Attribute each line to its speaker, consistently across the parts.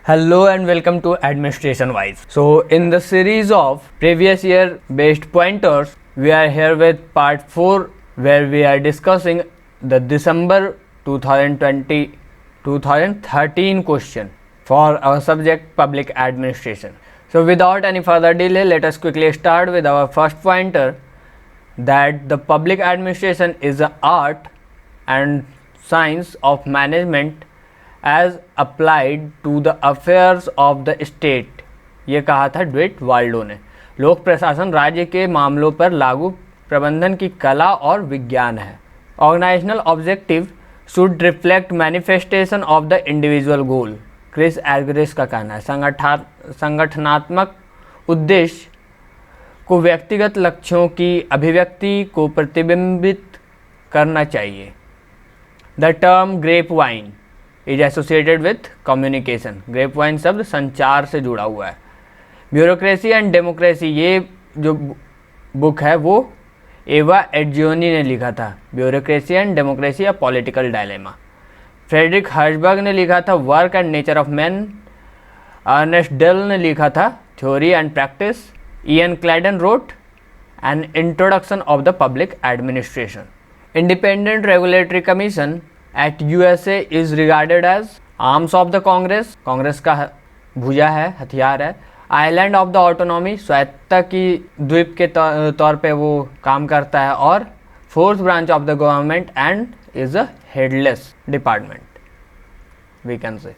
Speaker 1: Hello and welcome to Administration Wise. So, in the series of previous year based pointers, we are here with part 4 where we are discussing the December 2013 question for our subject Public Administration. So, without any further delay, let us quickly start with our first pointer, that the public administration is an art and science of management as applied to the affairs of the state. ये कहा था Dwight Waldo ने। लोक प्रशासन राज्य के मामलों पर लागू प्रबंधन की कला और विज्ञान है। Organisational objective should reflect manifestation of the individual goal. Chris Argyris का कहना है संगठनात्मक उद्देश्य को व्यक्तिगत लक्ष्यों की अभिव्यक्ति को प्रतिबिंबित करना चाहिए। The term grapevine is associated with communication. Grapevine शब्द संचार से जुड़ा हुआ है। ब्यूरोक्रेसी एंड डेमोक्रेसी, ये जो बुक है वो एवा एडजियोनी ने लिखा था। Bureaucracy and democracy, a political dilemma. Frederick Herzberg ने लिखा था work and nature of man. Ernest Dale ने लिखा था theory and practice. Ian Clayden wrote an introduction of the public administration. Independent regulatory commission at USA is regarded as arms of the Congress। Congress का भुजा है, हथियार है। Island of the autonomy, स्वायत्तता की द्वीप के तौर पे वो काम करता है। और fourth branch of the government and is a headless department we can say.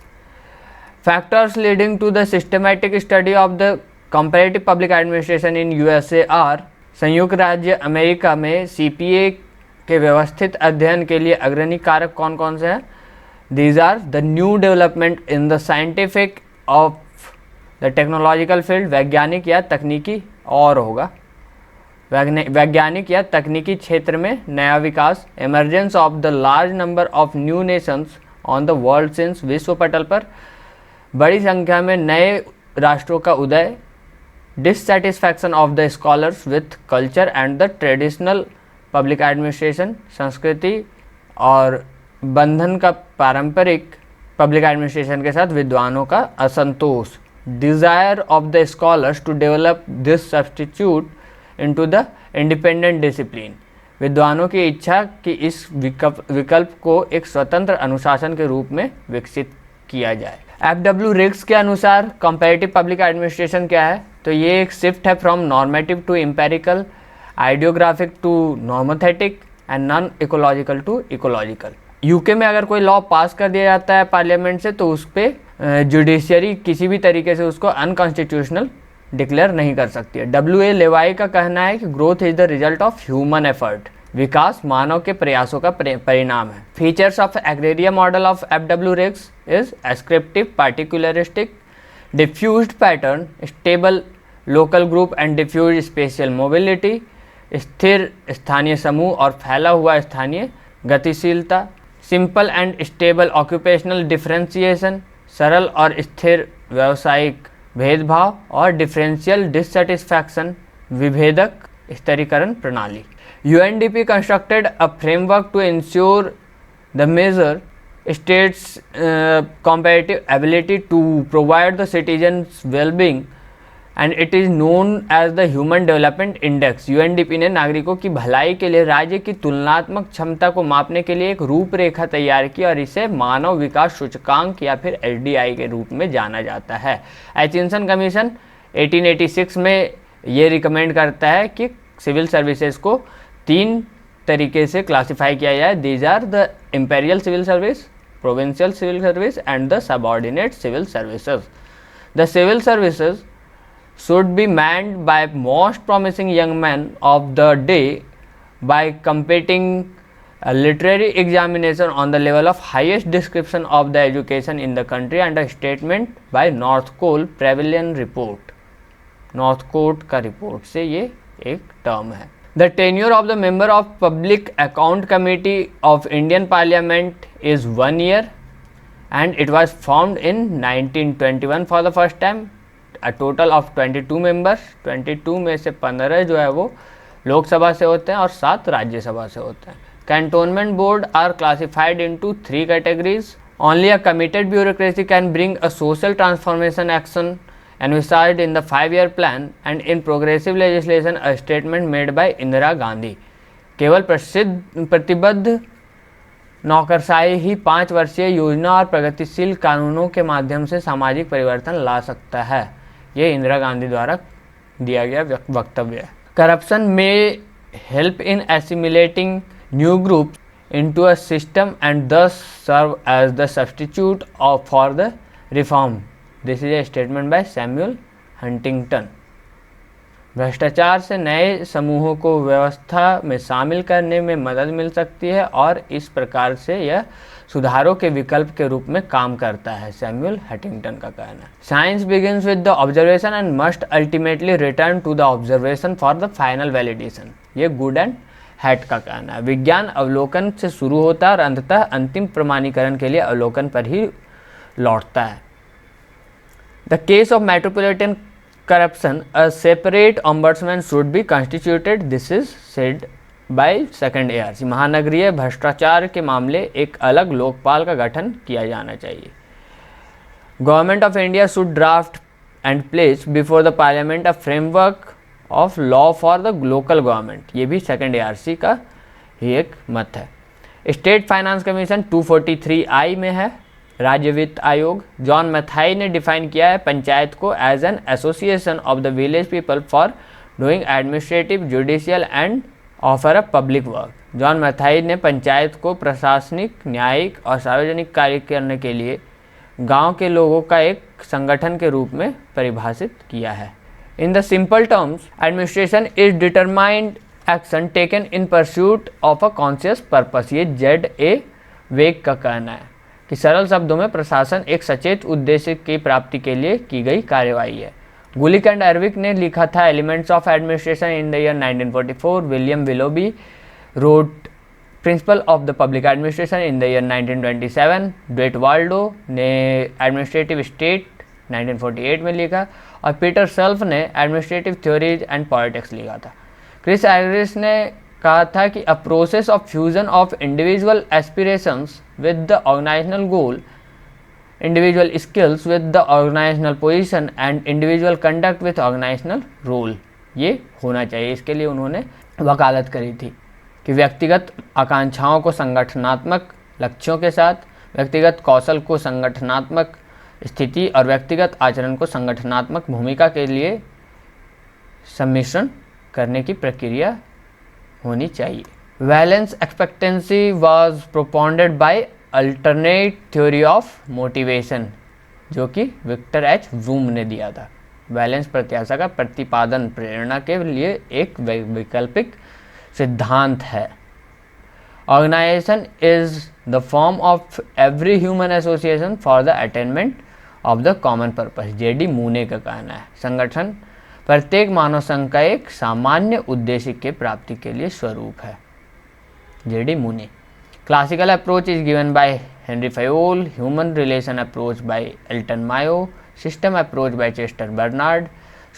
Speaker 1: Factors leading to the systematic study of the comparative public administration in USA are. संयुक्त राज्य अमेरिका में CPA के व्यवस्थित अध्ययन के लिए अग्रणी कारक कौन कौन से हैं? These are the new development in the scientific of the technological field. वैज्ञानिक या तकनीकी और होगा वैज्ञानिक या तकनीकी क्षेत्र में नया विकास। Emergence of the large number of new nations on the world scene. विश्व पटल पर बड़ी संख्या में नए राष्ट्रों का उदय। Dissatisfaction of the scholars with culture and the traditional public administration. संस्कृति और बंधन का पारंपरिक पब्लिक एडमिनिस्ट्रेशन के साथ विद्वानों का असंतोष। Desire of the scholars to develop this substitute into the independent discipline. विद्वानों की इच्छा कि इस विकल्प को एक स्वतंत्र अनुशासन के रूप में विकसित किया जाए। FW रिग्स के अनुसार कंपैरेटिव पब्लिक एडमिनिस्ट्रेशन क्या है? तो ये एक शिफ्ट है from normative to empirical, idiographic to nomothetic and non ecological to ecological. UK में अगर कोई लॉ पास कर दिया जाता है पार्लियामेंट से तो उस पर जुडिशियरी किसी भी तरीके से उसको अनकॉन्स्टिट्यूशनल डिक्लेयर नहीं कर सकती है। WA लेवाई का कहना है कि growth is the result of human effort. विकास मानव के प्रयासों का परिणाम है। Features of agraria model of FW Riggs is ascriptive, particularistic, diffused pattern, stable local group and diffuse spatial mobility, स्थिर स्थानीय समूह और फैला हुआ स्थानीय गतिशीलता। Simple and stable occupational differentiation, सरल और स्थिर व्यावसायिक भेदभाव। और डिफरेंशियल डिससेटिस्फैक्शन, विभेदक स्तरीकरण प्रणाली। UNDP constructed a framework to ensure the major states comparative ability to provide the citizens well-being and it is known as the human development index. UNDP ने नागरिकों की भलाई के लिए राज्य की तुलनात्मक क्षमता को मापने के लिए एक रूपरेखा तैयार की और इसे मानव विकास सूचकांक या फिर SDI के रूप में जाना जाता है। एचिंसन कमीशन 1886 में ये रिकमेंड करता है कि सिविल सर्विसेज को 3 तरीके से क्लासीफाई किया जाए। These are the imperial civil service, provincial civil service and the subordinate civil services. The civil services should be manned by most promising young men of the day by competing a literary examination on the level of highest description of the education in the country and a statement by Northcote Pavilion Report। Northcote का report से ये एक term है। The tenure of the member of Public Account Committee of Indian Parliament is 1 year and it was formed in 1921 for the first time। A total of 22 members, 22 में से 15 जो है वो लोकसभा से होते हैं और 7 राज्यसभा से होते हैं। Cantonment board are classified into 3 categories. Only a committed bureaucracy can bring a social transformation action envisaged in the 5-year plan and in progressive legislation, a statement made by Indira Gandhi. केवल प्रतिबद्ध नौकरशाही ही 5 वर्षीय योजना और प्रगतिशील कानूनों के माध्यम से सामाजिक परिवर्तन ला सकता है। ये इंदिरा गांधी द्वारा दिया गया वक्तव्य है। करप्शन में help in assimilating new group into a system and thus serve as the substitute for the reform. This is a statement by Samuel Huntington. भ्रष्टाचार से नए समूहों को व्यवस्था में शामिल करने में मदद मिल सकती है और इस प्रकार से यह सुधारों के विकल्प के रूप में काम करता है, सैमुअल हंटिंगटन का कहना है। Science begins with the observation and must ultimately return to the observation for the final validation. ये गुड एंड हैट का कहना है। विज्ञान अवलोकन से शुरू होता है और अंततः अंतिम प्रमाणीकरण के लिए अवलोकन पर ही लौटता है। The case of metropolitan corruption, a separate ombudsman should be constituted, this is said by second ARC। महानगरीय भ्रष्टाचार के मामले एक अलग लोकपाल का गठन किया जाना चाहिए। Government of India should draft and place before the parliament a framework of law for the local government. ये भी सेकंड ARC का ही एक मत है। स्टेट फाइनेंस कमीशन 243I में है। राज्य वित्त आयोग, जॉन मैथाई ने डिफाइन किया है पंचायत को as an association of the village people for doing administrative, judicial and offer a public work. John Mathai ने पंचायत को प्रशासनिक, न्यायिक और सार्वजनिक कार्य करने के लिए गांव के लोगों का एक संगठन के रूप में परिभाषित किया है। In the simple terms, administration is determined action taken in pursuit of a conscious purpose। ये Z.A. वेग का कहना है कि सरल शब्दों में प्रशासन एक सचेत उद्देश्य की प्राप्ति के लिए की गई कार्यवाही है। गुलिक एंड एर्विक ने लिखा था elements of administration in the year 1944। William Willoughby wrote principle of the public administration in the year 1927। Dwight Waldo ने एडमिनिस्ट्रेटिव स्टेट 1948 में लिखा और पीटर सेल्फ ने एडमिनिस्ट्रेटिव थ्योरीज एंड पॉलिटिक्स लिखा था। क्रिस एग्रिस ने कहा था कि a process of fusion of individual aspirations with the organisational goal, individual skills with the organisational position and individual conduct with organisational role, ये होना चाहिए। इसके लिए उन्होंने वकालत करी थी कि व्यक्तिगत आकांक्षाओं को संगठनात्मक लक्ष्यों के साथ, व्यक्तिगत कौशल को संगठनात्मक स्थिति और व्यक्तिगत आचरण को संगठनात्मक भूमिका के लिए सम्मिश्रण करने की प्रक्रिया होनी चाहिए। Valence expectancy was propounded by alternate theory of motivation, जो कि विक्टर एच वूम ने दिया था। वैलेंस प्रत्याशा का प्रतिपादन प्रेरणा के लिए एक वैकल्पिक सिद्धांत है। Organisation is the form of every human association for the attainment of the common purpose, J.D. Mooney का कहना है। संगठन प्रत्येक मानव संघ का एक सामान्य उद्देश्य के प्राप्ति के लिए स्वरूप है, J.D. Mooney. Classical approach is given by Henri Fayol, human relation approach by Elton Mayo, system approach by Chester Barnard,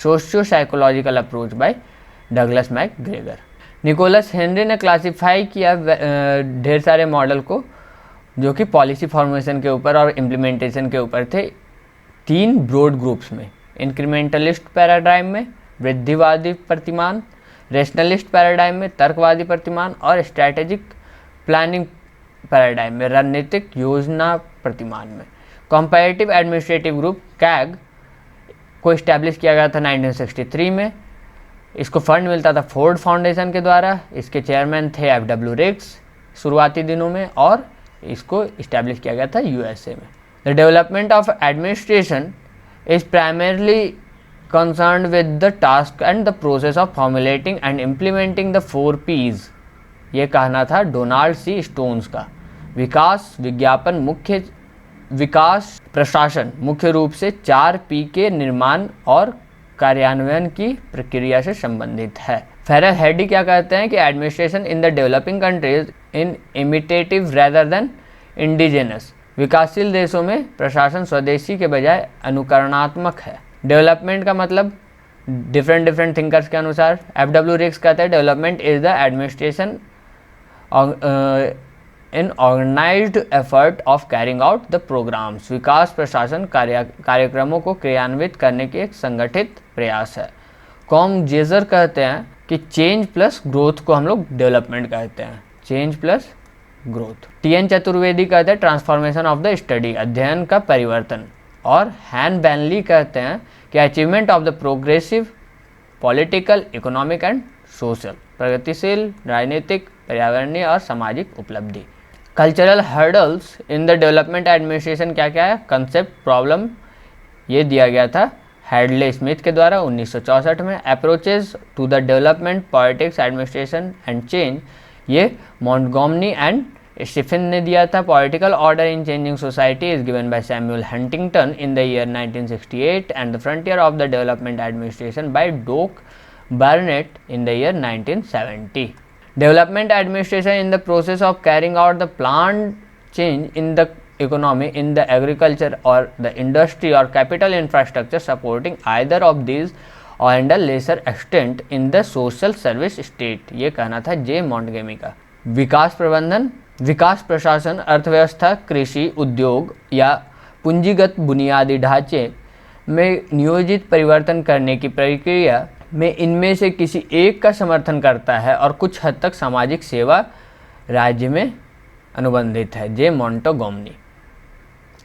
Speaker 1: socio psychological approach by Douglas McGregor. Nicholas Henry ने क्लासिफाई किया ढेर सारे मॉडल को जो कि पॉलिसी फॉर्मेशन के ऊपर और इम्प्लीमेंटेशन के ऊपर थे 3 ब्रॉड ग्रुप्स में। इंक्रीमेंटलिस्ट पैराडाइम में वृद्धिवादी प्रतिमान, रेशनलिस्ट पैराडाइम में तर्कवादी प्रतिमान और स्ट्रैटेजिक प्लानिंग पैराडाइम में रणनीतिक योजना प्रतिमान में। कंपैरेटिव एडमिनिस्ट्रेटिव ग्रुप कैग को इस्टेब्लिश किया गया था 1963 में। इसको फंड मिलता था फोर्ड फाउंडेशन के द्वारा। इसके चेयरमैन थे F.W. रिग्स शुरुआती दिनों में और इसको इस्टेब्लिश किया गया था USA में। The development of administration is primarily concerned with the task and the process of formulating and implementing the 4 P's। ये कहना था डोनाल्ड सी स्टोन्स का। विकास, विज्ञापन, मुख्य विकास, प्रशासन मुख्य रूप से 4 P के निर्माण और कार्यान्वयन की प्रक्रिया से संबंधित है। फेरल हेडी क्या कहते हैं कि administration in the developing countries in imitative rather than indigenous. विकासशील देशों में प्रशासन स्वदेशी के बजाय अनुकरणात्मक है। डेवलपमेंट का मतलब डिफरेंट थिंकर्स के अनुसार F.W. रिग्स कहते हैं development is the administration in organised effort of carrying out the programmes. विकास प्रशासन कार्यक्रमों को क्रियान्वित करने की एक संगठित प्रयास है। कॉम जेजर कहते हैं कि चेंज प्लस ग्रोथ को हम लोग डेवलपमेंट कहते हैं, change plus growth. TN. Chaturvedi कहते हैं ट्रांसफॉर्मेशन ऑफ द स्टडी, अध्ययन का परिवर्तन। और हैन बैनली कहते हैं कि achievement of the progressive political, economic and social, प्रगतिशील राजनीतिक, पर्यावरणीय और सामाजिक उपलब्धि। Cultural hurdles in the development administration क्या क्या है? कंसेप्ट, प्रॉब्लम, ये दिया गया था हैडले स्मिथ के द्वारा 1964 में। Approaches to the development, politics, administration and change, ये मॉन्टगोमरी एंड स्टीफन ने दिया था। Political order in changing society is given by Samuel Huntington in the year 1968 and the frontier of the development administration by Doc Burnett in the year 1970. Development administration in the process of carrying out the planned change in the economy, in the agriculture or the industry or capital infrastructure supporting either of these or in a lesser extent in the social service state. ये कहना था जे मॉन्टगेमी का। विकास प्रबंधन, विकास प्रशासन, अर्थव्यवस्था, कृषि, उद्योग या पूंजीगत बुनियादी ढांचे में नियोजित परिवर्तन करने की प्रक्रिया में इनमें से किसी एक का समर्थन करता है और कुछ हद तक सामाजिक सेवा राज्य में अनुबंधित है। जे मोंटेगोमरी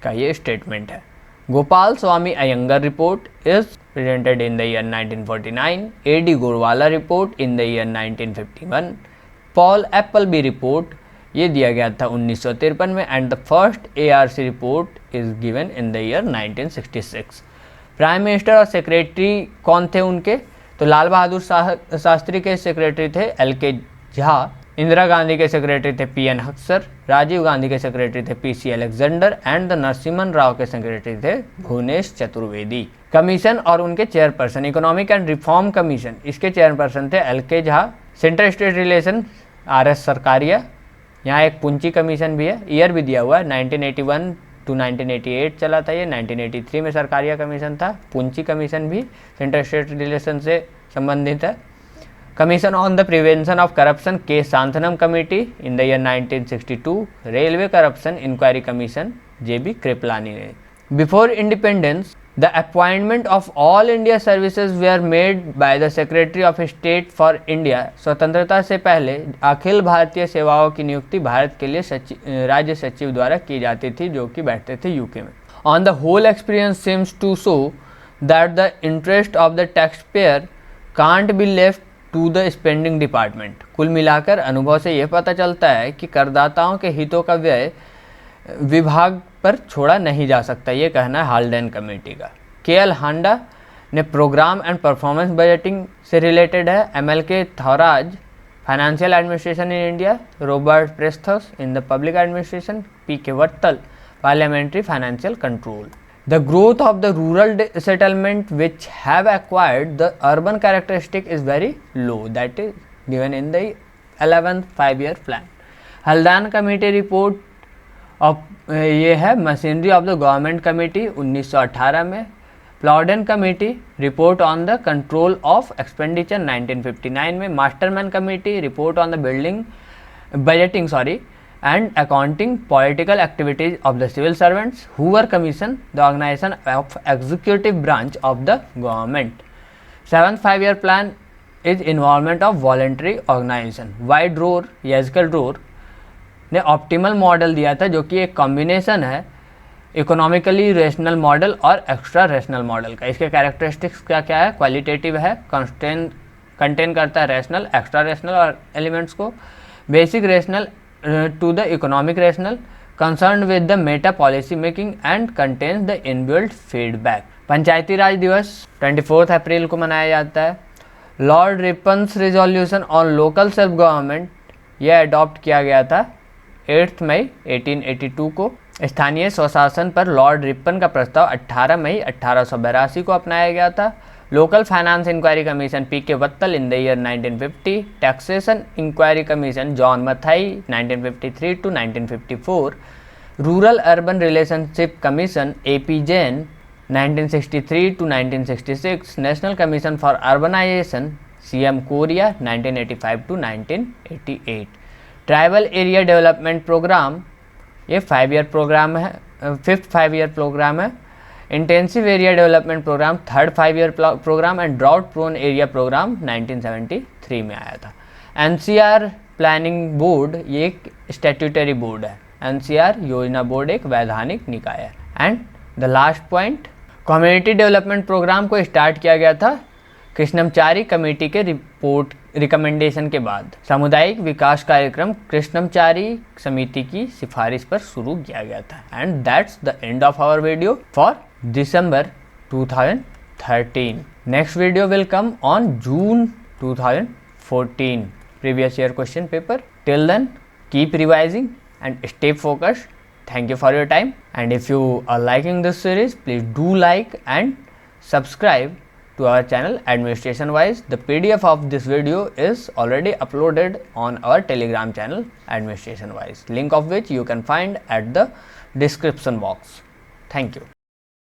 Speaker 1: का ये स्टेटमेंट है। Gopal Swami Ayyangar report is presented in the year 1949, A D. Gorwala report in the year 1951, Paul Appleby report ये दिया गया था 1953 में and the first ARC report is given in the year 1966। Prime minister और सेक्रेटरी कौन थे उनके? तो लाल बहादुर शास्त्री के सेक्रेटरी थे L.K. झा, इंदिरा गांधी के सेक्रेटरी थे P.N. हक्सर, राजीव गांधी के सेक्रेटरी थे P.C. Alexander and the Narasimhan Rao के सेक्रेटरी थे भुवनेश चतुर्वेदी। कमीशन और उनके chairperson, economic and reform commission, इसके चेयरपर्सन थे L.K. Jha. Central state relation R.S. Sarkaria, यहाँ एक पुंची कमीशन भी है, ईयर भी दिया हुआ है 1981 टू 1988 चला था ये। 1983 में सरकारिया कमीशन था। पुंची कमीशन भी सेंट्रल स्टेट रिलेशन से संबंधित है। Commission on the prevention of corruption के Santhanam committee in the year 1962। Railway corruption inquiry commission JB Kripalani ने। Before independence the appointment of all India services were made by the secretary of state for India. स्वतंत्रता से पहले अखिल भारतीय सेवाओं की नियुक्ति भारत के लिए राज्य सचिव द्वारा की जाती थी, जो कि बैठते थे यूके में। On the whole experience seems to show that the interest of the tax payer can't be left to the spending department. कुल मिलाकर अनुभव से यह पता चलता है कि करदाताओं के हितों का व्यय विभाग पर छोड़ा नहीं जा सकता, ये कहना है हाल्डेन कमेटी का। KL हांडा ने प्रोग्राम एंड परफॉर्मेंस बजटिंग से रिलेटेड है। MLK Thavaraj financial administration in India, Robert Presthus in the public administration, PK Wattal parliamentary financial control. The growth of the rural settlement which have acquired the urban characteristic is very low, that is given in the 11th 5-year plan. Haldane committee report of ये है machinery of the government committee 1918 में। प्लॉडेन committee report on the control of expenditure 1959 में। Masterman committee report on the budgeting and accounting political activities of the civil servants. Hoover commission the organisation of executive branch of the government. 7th 5-year plan is involvement of voluntary organisation. वाइड Dror Yehezkel Dror ने optimal model दिया था, जो कि एक combination है economically rational model और extra rational model का। इसके कैरेक्टरिस्टिक्स क्या क्या है? क्वालिटेटिव है, कंटेन करता है रेशनल, एक्स्ट्रा रेशनल और एलिमेंट्स को। Basic rational to the economic rational, concern with the meta policy making and contains the inbuilt feedback. Panchayati Raj दिवस 24 अप्रैल को मनाया जाता है। Lord Ripon's resolution on local self government यह अडॉप्ट किया गया था 8 मई 1882 को। स्थानीय स्वशासन पर लॉर्ड रिपन का प्रस्ताव 18 मई 1882 को अपनाया गया था। Local finance inquiry commission PK Wattal in the year 1950। Taxation inquiry commission John Mathai 1953 to 1954। Rural urban relationship commission AP Jain 1963 to 1966। National commission for urbanisation CM Correa 1985 to 1988। Tribal area development programme ये 5 year programme है, 5th 5 year programme है। Intensive area development programme 3rd 5 year programme and drought prone area programme 1973 में आया था। NCR planning board ये एक statutory board है। NCR योजना बोर्ड एक वैधानिक निकाय है। And the last point, community development programme को स्टार्ट किया गया था कृष्णमचारी कमेटी के रिकमेंडेशन के बाद। सामुदायिक विकास कार्यक्रम कृष्णमचारी समिति की सिफारिश पर शुरू किया गया था। And that's the end of our video for December 2013. Next video will come on June 2014 previous year question paper. Till then, keep revising and stay focused. Thank you for your time, and if you are liking this series, please do like and subscribe to our channel Administration Wise. The PDF of this video is already uploaded on our Telegram channel Administration Wise, link of which you can find at the description box. Thank you.